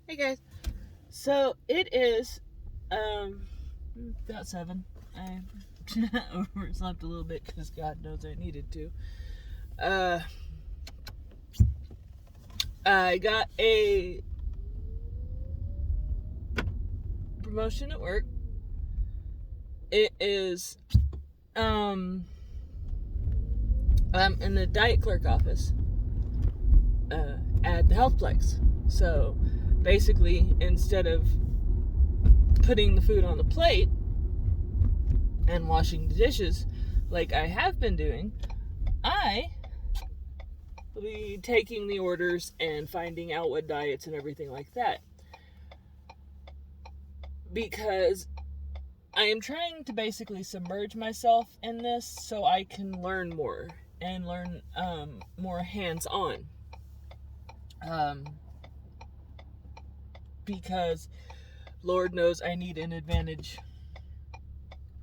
Hey guys. So it is about 7. I overslept a little bit because God knows I needed to. I got a promotion at work. It is I'm in the diet clerk office at the Healthplex. So basically, instead of putting the food on the plate and washing the dishes like I have been doing, I will be taking the orders and finding out what diets and everything like that. Because I am trying to basically submerge myself in this so I can learn more and learn more hands-on. Because Lord knows I need an advantage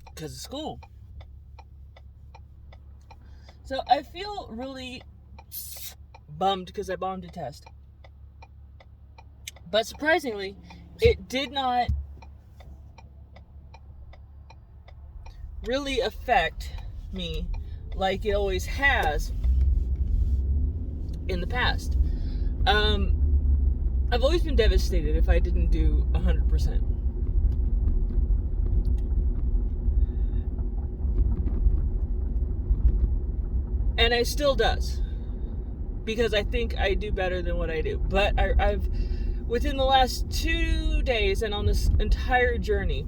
because of school. So I feel really bummed because I bombed a test. But surprisingly, it did not really affect me like it always has in the past. I've always been devastated if I didn't do 100%. And I still does. Because I think I do better than what I do. But I've within the last 2 days and on this entire journey,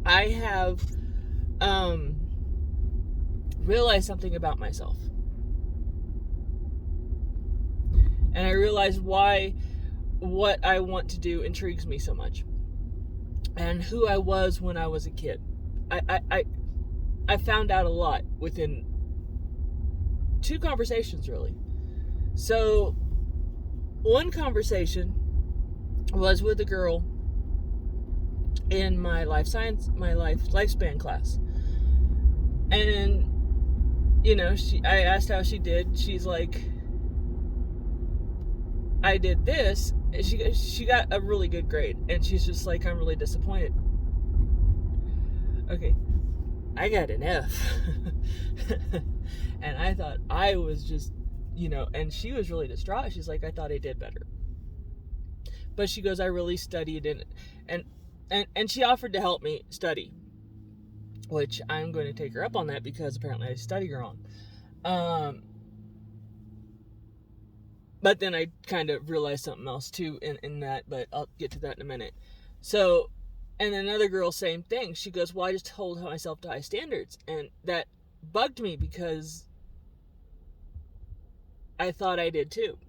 I have realized something about myself. And I realized why what I want to do intrigues me so much. And who I was when I was a kid. I found out a lot within 2 conversations, really. So, one conversation was with a girl in my lifespan class. And, I asked how she did. She's like, I did this. She got a really good grade. And she's just like, I'm really disappointed. Okay. I got an F. And I thought I was just, and she was really distraught. She's like, I thought I did better. But she goes, I really studied and she offered to help me study. Which I'm going to take her up on that because apparently I study wrong. But then I kind of realized something else too in that, but I'll get to that in a minute. So, and another girl, same thing. She goes, well, I just hold myself to high standards. And that bugged me because I thought I did too.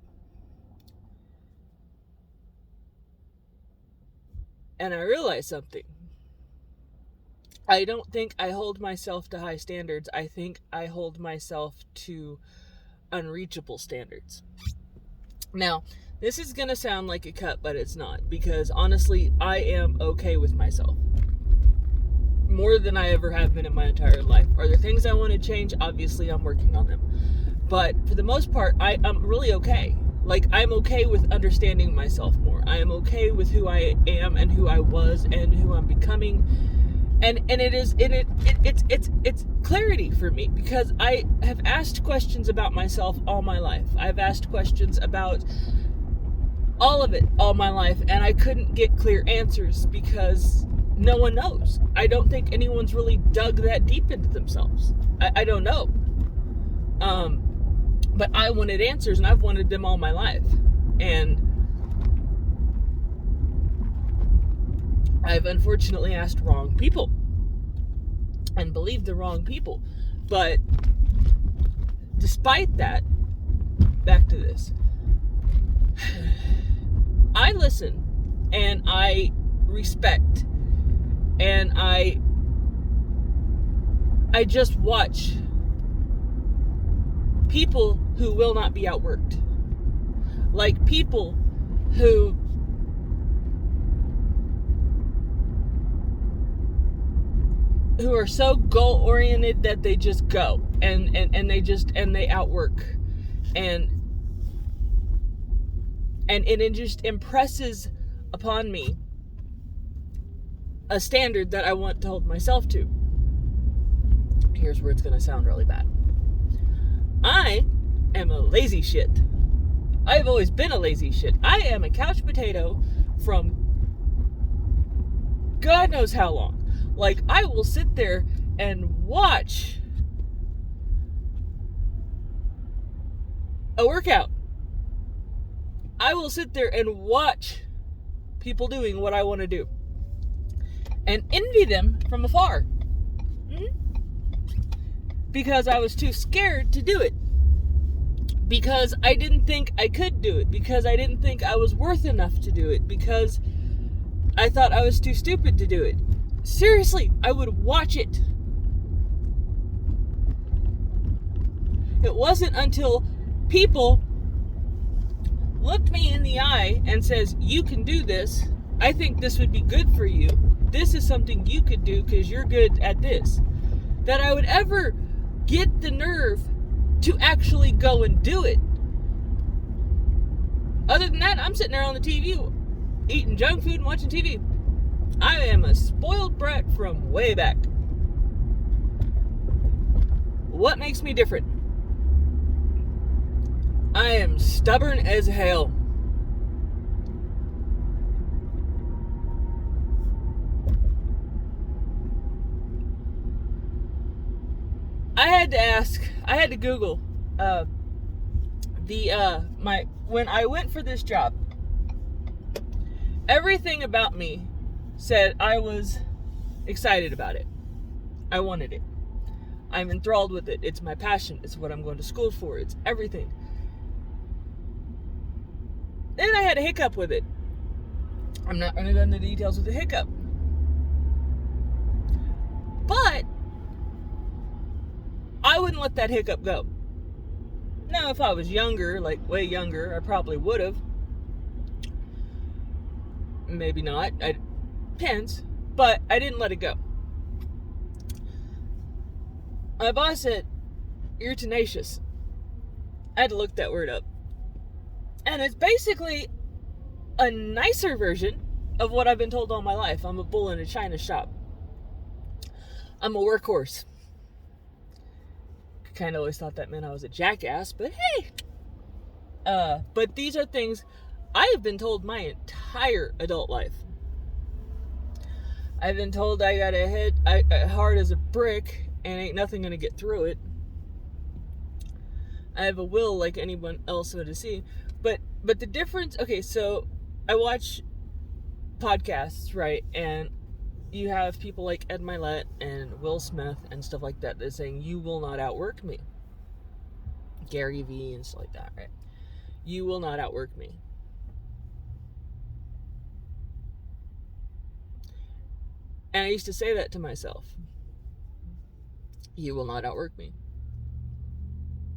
And I realized something. I don't think I hold myself to high standards. I think I hold myself to unreachable standards. Now, this is going to sound like a cut, but it's not. Because honestly, I am okay with myself. More than I ever have been in my entire life. Are there things I want to change? Obviously, I'm working on them. But for the most part, I'm really okay. Like, I'm okay with understanding myself more. I am okay with who I am and who I was and who I'm becoming. And it's clarity for me because I have asked questions about myself all my life. I've asked questions about all of it all my life, and I couldn't get clear answers because no one knows. I don't think anyone's really dug that deep into themselves. I don't know. But I wanted answers, and I've wanted them all my life. And I've unfortunately asked wrong people and believed the wrong people. But despite that, back to this. I listen and I respect and I just watch people who will not be outworked. Like people who are so goal oriented that they just go and they outwork. And And it just impresses upon me a standard that I want to hold myself to. Here's where it's going to sound really bad. I am a lazy shit. I've always been a lazy shit. I am a couch potato from God knows how long. Like, I will sit there and watch a workout. I will sit there and watch people doing what I want to do and envy them from afar. Because I was too scared to do it. Because I didn't think I could do it. Because I didn't think I was worth enough to do it. Because I thought I was too stupid to do it. Seriously, I would watch it. It wasn't until people looked me in the eye and says, you can do this. I think this would be good for you. This is something you could do because you're good at this. That I would ever get the nerve to actually go and do it. Other than that, I'm sitting there on the TV eating junk food and watching TV. I am a spoiled brat from way back. What makes me different? I am stubborn as hell. I had to Google when I went for this job, everything about me said I was excited about it. I wanted it. I'm enthralled with it. It's my passion. It's what I'm going to school for. It's everything. Then I had a hiccup with it. I'm not going to go into the details of the hiccup. But I wouldn't let that hiccup go. Now, if I was younger, like way younger, I probably would have. Maybe not. It depends. But I didn't let it go. My boss said, "You're tenacious." I had to look that word up. And it's basically a nicer version of what I've been told all my life. I'm a bull in a china shop. I'm a workhorse. Kind of always thought that meant I was a jackass, but hey. But these are things I have been told my entire adult life. I've been told I got a head hard as a brick and ain't nothing gonna get through it. I have a will like anyone else would see. But the difference, okay, so I watch podcasts, right? And you have people like Ed Milet and Will Smith and stuff like that that's saying, you will not outwork me. Gary Vee and stuff like that, right? You will not outwork me. And I used to say that to myself. You will not outwork me.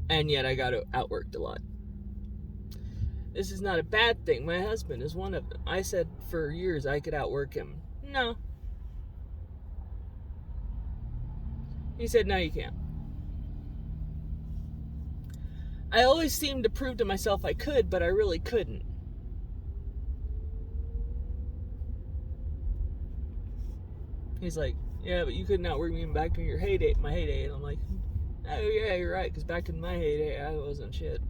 And yet I got outworked a lot. This is not a bad thing. My husband is one of them. I said for years I could outwork him. No. He said, no, you can't. I always seemed to prove to myself I could, but I really couldn't. He's like, yeah, but you couldn't outwork me back in my heyday. And I'm like, oh yeah, you're right, because back in my heyday, I wasn't shit.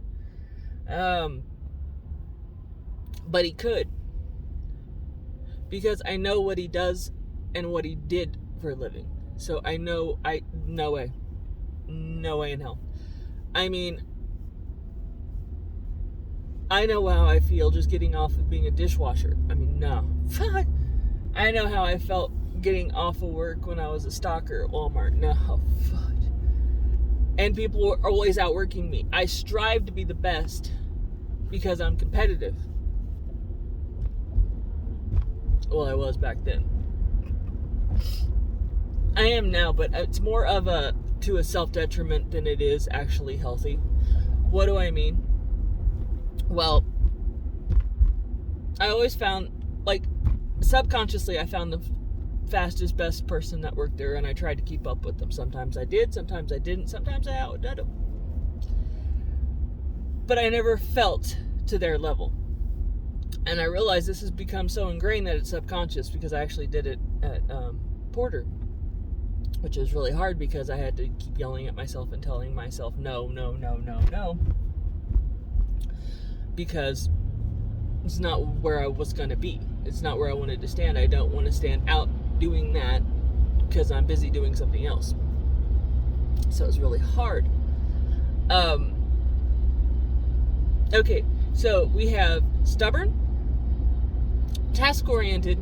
But he could. Because I know what he does and what he did for a living. So I know, no way. No way in hell. I mean, I know how I feel just getting off of being a dishwasher. I mean, no. Fuck. I know how I felt getting off of work when I was a stalker at Walmart. No. Fuck. And people are always outworking me. I strive to be the best because I'm competitive. Well, I was back then. I am now, but it's more of a self-detriment than it is actually healthy. What do I mean? Well, I always found, like, subconsciously, I found the fastest, best person that worked there, and I tried to keep up with them. Sometimes I did, sometimes I didn't, sometimes I outdid them. But I never felt to their level. And I realized this has become so ingrained that it's subconscious, because I actually did it at Porter, which was really hard because I had to keep yelling at myself and telling myself no, no, no, no, no, because it's not where I was going to be. It's not where I wanted to stand. I don't want to stand out doing that because I'm busy doing something else. So it was really hard. Okay, so we have stubborn, task-oriented,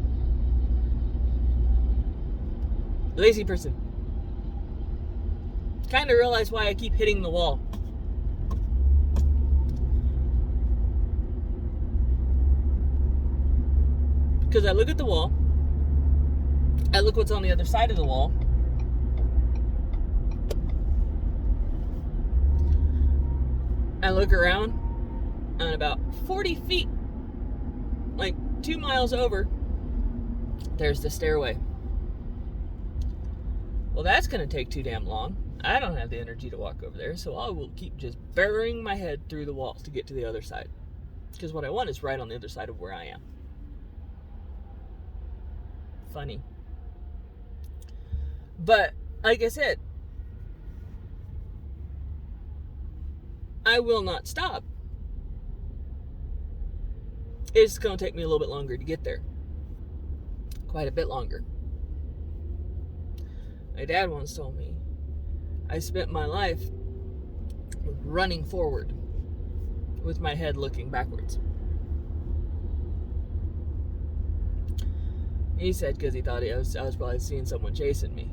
lazy person. Kind of realize why I keep hitting the wall. Because I look at the wall, I look what's on the other side of the wall, I look around, and about 40 feet, like 2 miles over, there's the stairway. Well, that's going to take too damn long. I don't have the energy to walk over there, so I will keep just burying my head through the wall to get to the other side. Because what I want is right on the other side of where I am. Funny. But, like I said, I will not stop. It's going to take me a little bit longer to get there. Quite a bit longer. My dad once told me, I spent my life running forward with my head looking backwards. He said because he thought I was probably seeing someone chasing me.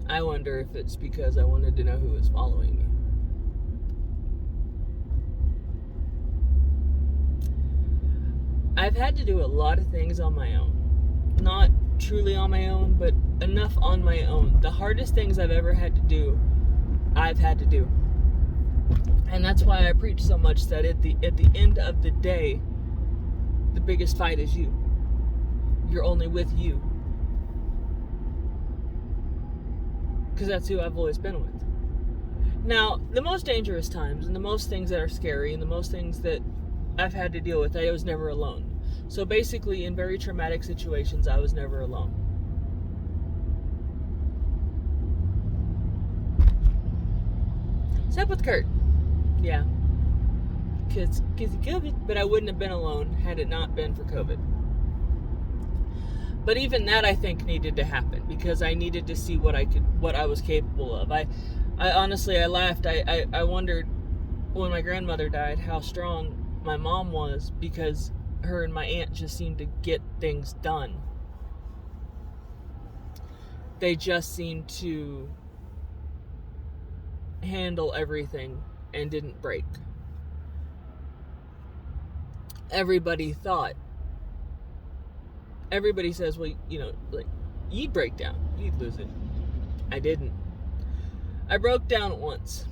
I wonder if it's because I wanted to know who was following me. I've had to do a lot of things on my own. Not truly on my own, but enough on my own. The hardest things I've ever had to do, I've had to do. And that's why I preach so much that at the end of the day, the biggest fight is you. You're only with you. Because that's who I've always been with. Now, the most dangerous times and the most things that are scary and the most things that I've had to deal with, I was never alone. So basically, in very traumatic situations, I was never alone. Except with Kurt. Yeah. Because of COVID. But I wouldn't have been alone had it not been for COVID. But even that, I think, needed to happen because I needed to see what I was capable of. I honestly, I laughed. I wondered when my grandmother died how strong my mom was because her and my aunt just seemed to get things done. They just seemed to handle everything and didn't break. Everybody says, well, like, you'd break down. You'd lose it. I didn't. I broke down once.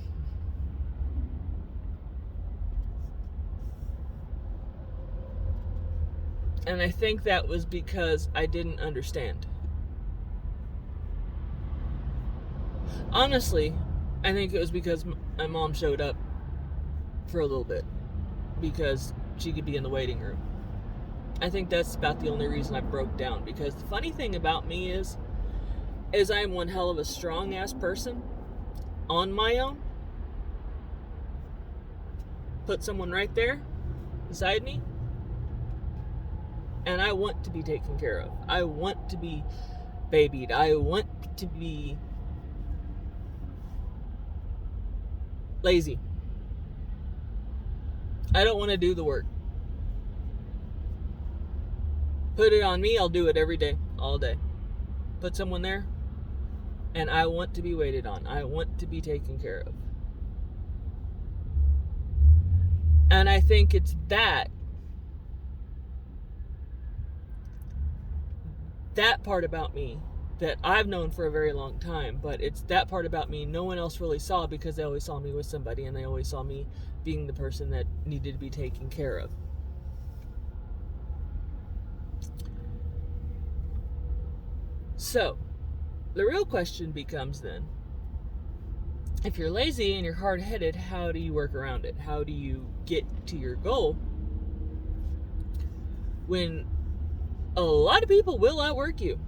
And I think that was because I didn't understand. Honestly, I think it was because my mom showed up for a little bit. Because she could be in the waiting room. I think that's about the only reason I broke down. Because the funny thing about me is I am one hell of a strong-ass person on my own. Put someone right there beside me. And I want to be taken care of. I want to be babied. I want to be lazy. I don't want to do the work. Put it on me, I'll do it every day, all day. Put someone there, and I want to be waited on. I want to be taken care of. And I think it's that part about me that I've known for a very long time, but it's that part about me no one else really saw because they always saw me with somebody and they always saw me being the person that needed to be taken care of. So, the real question becomes then, if you're lazy and you're hard-headed, how do you work around it? How do you get to your goal when a lot of people will outwork you?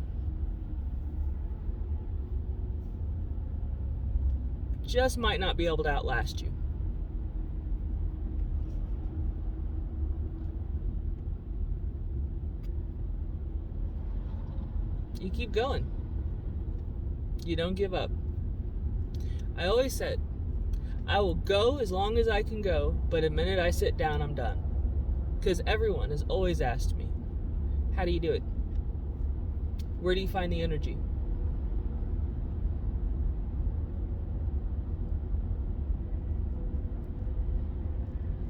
Just might not be able to outlast you. You keep going. You don't give up. I always said, I will go as long as I can go, but the minute I sit down, I'm done. Because everyone has always asked me, how do you do it? Where do you find the energy?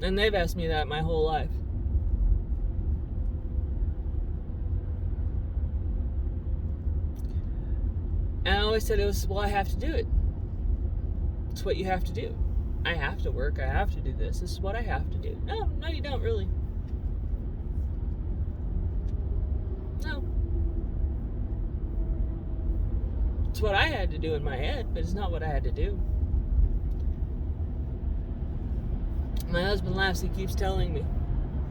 And they've asked me that my whole life. And I always said I have to do it. It's what you have to do. I have to work. I have to do this. This is what I have to do. No, you don't really. No. It's what I had to do in my head, but it's not what I had to do. My husband laughs. He keeps telling me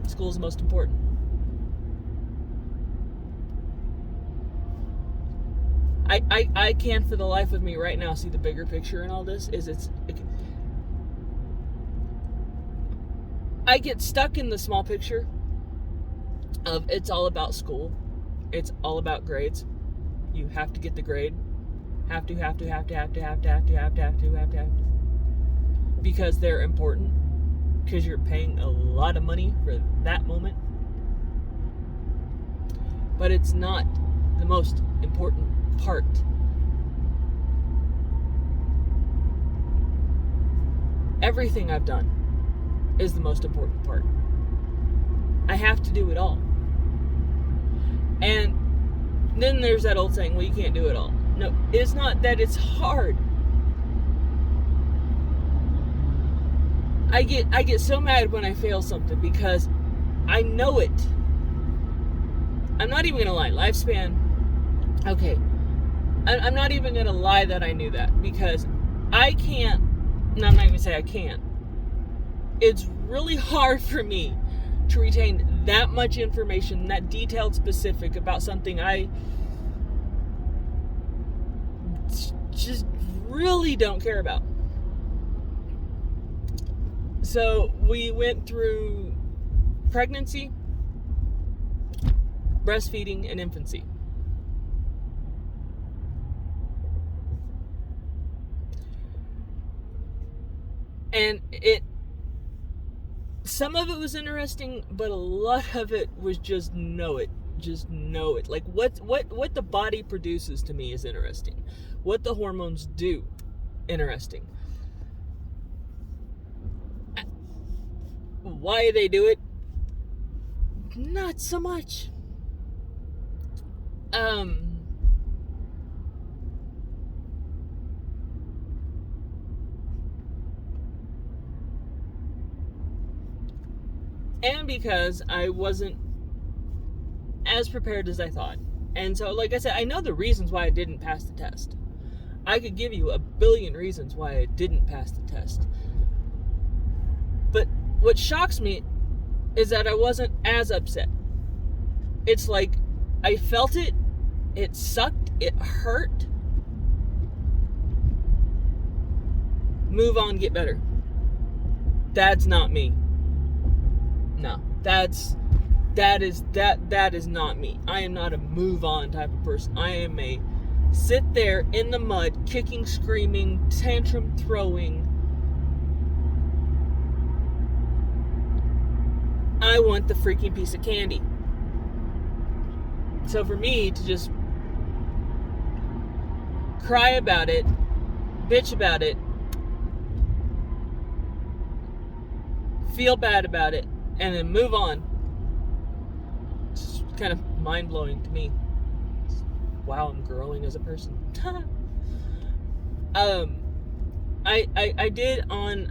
school's most important. I can't for the life of me right now see the bigger picture in all this. I get stuck in the small picture of it's all about school. It's all about grades. You have to get the grade. Have to. Because they're important. Because you're paying a lot of money for that moment. But it's not the most important part. Everything I've done is the most important part. I have to do it all. And then there's that old saying, well, you can't do it all. No, it's not that it's hard. I get so mad when I fail something because I know it. I'm not even gonna lie. Lifespan. Okay. I'm not even gonna lie that I knew that because I can't. And I'm not gonna say I can't. It's really hard for me to retain that much information, that detailed specific about something I just really don't care about. So we went through pregnancy, breastfeeding, and infancy. And some of it was interesting, but a lot of it was just know it. Like what the body produces to me is interesting. What the hormones do, interesting. Why they do it, not so much. And because I wasn't as prepared as I thought. And so, like I said, I know the reasons why I didn't pass the test. I could give you a billion reasons why I didn't pass the test. But what shocks me is that I wasn't as upset. It's like I felt it, it sucked, it hurt. Move on, get better. That's not me. No, that is not me. I am not a move on type of person. I am a sit there in the mud, kicking, screaming, tantrum throwing. I want the freaking piece of candy. So for me to just cry about it, bitch about it, feel bad about it, and then move on, it's kind of mind-blowing to me. Wow, I'm growing as a person. I did on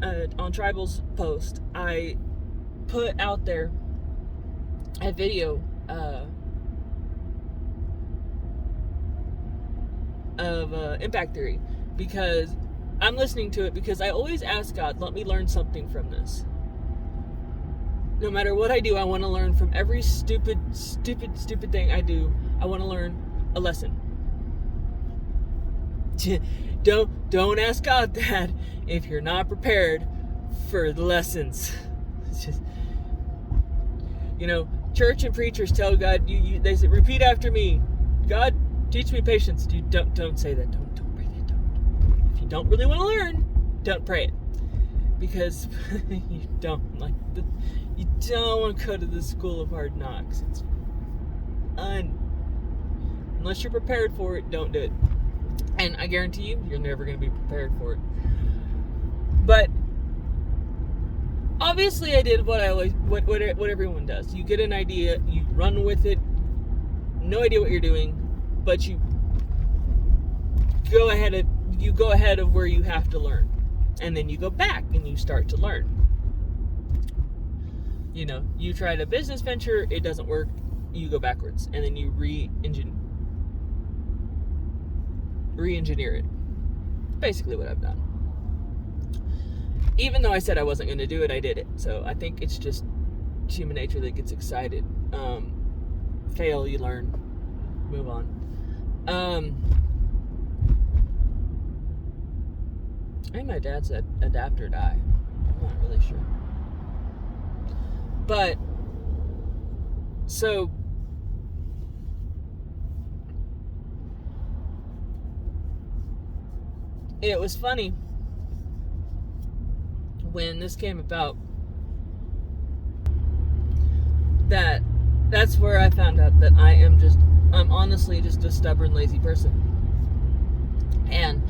Tribal's post, I put out there a video Impact Theory, because I'm listening to it because I always ask God, let me learn something from this. No matter what I do, I want to learn from every stupid thing I do. I want to learn a lesson. Don't ask God that if you're not prepared for the lessons. It's just, church and preachers tell God, they say, repeat after me. God, teach me patience. Don't say that. Don't pray that. Don't. If you don't really want to learn, don't pray it, because you don't want to go to the school of hard knocks. It's unless you're prepared for it, don't do it. And I guarantee you're never going to be prepared for it. But obviously, I did what everyone does. You get an idea, you run with it, no idea what you're doing, but you go ahead of where you have to learn, and then you go back and you start to learn. You tried a business venture, it doesn't work, you go backwards, and then you re-engineer it. Basically what I've done. Even though I said I wasn't going to do it, I did it. So I think it's just human nature that gets excited. Fail, you learn, move on. I think my dad said adapt or die. I'm not really sure. But, so, it was funny when this came about, that's where I found out that I'm honestly just a stubborn, lazy person. And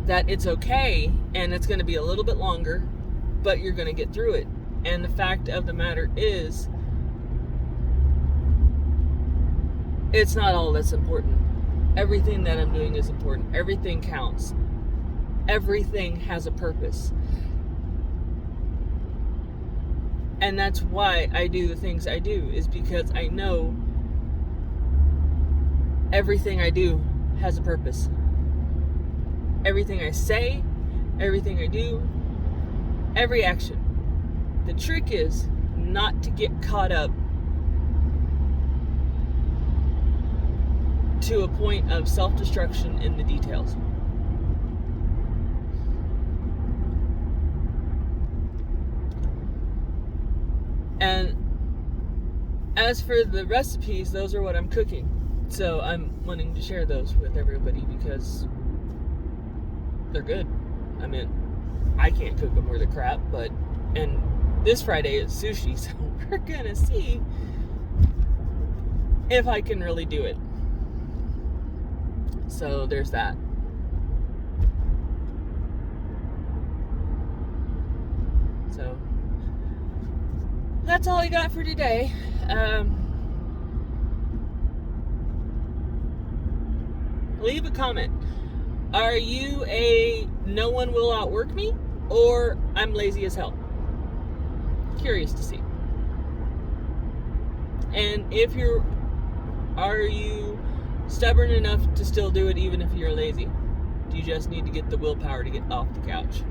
that it's okay, and it's going to be a little bit longer, but you're going to get through it. And the fact of the matter is, it's not all that's important. Everything that I'm doing is important. Everything counts. Everything has a purpose. And that's why I do the things I do, is because I know everything I do has a purpose. Everything I say, everything I do, every action. The trick is not to get caught up to a point of self-destruction in the details. And as for the recipes, those are what I'm cooking. So I'm wanting to share those with everybody because they're good. I mean, I can't cook them worth of crap, and this Friday is sushi, so we're gonna see if I can really do it. So there's that. So that's all I got for today. Leave a comment. Are you a no one will outwork me, or I'm lazy as hell? Curious to see. And are you stubborn enough to still do it even if you're lazy? Do you just need to get the willpower to get off the couch?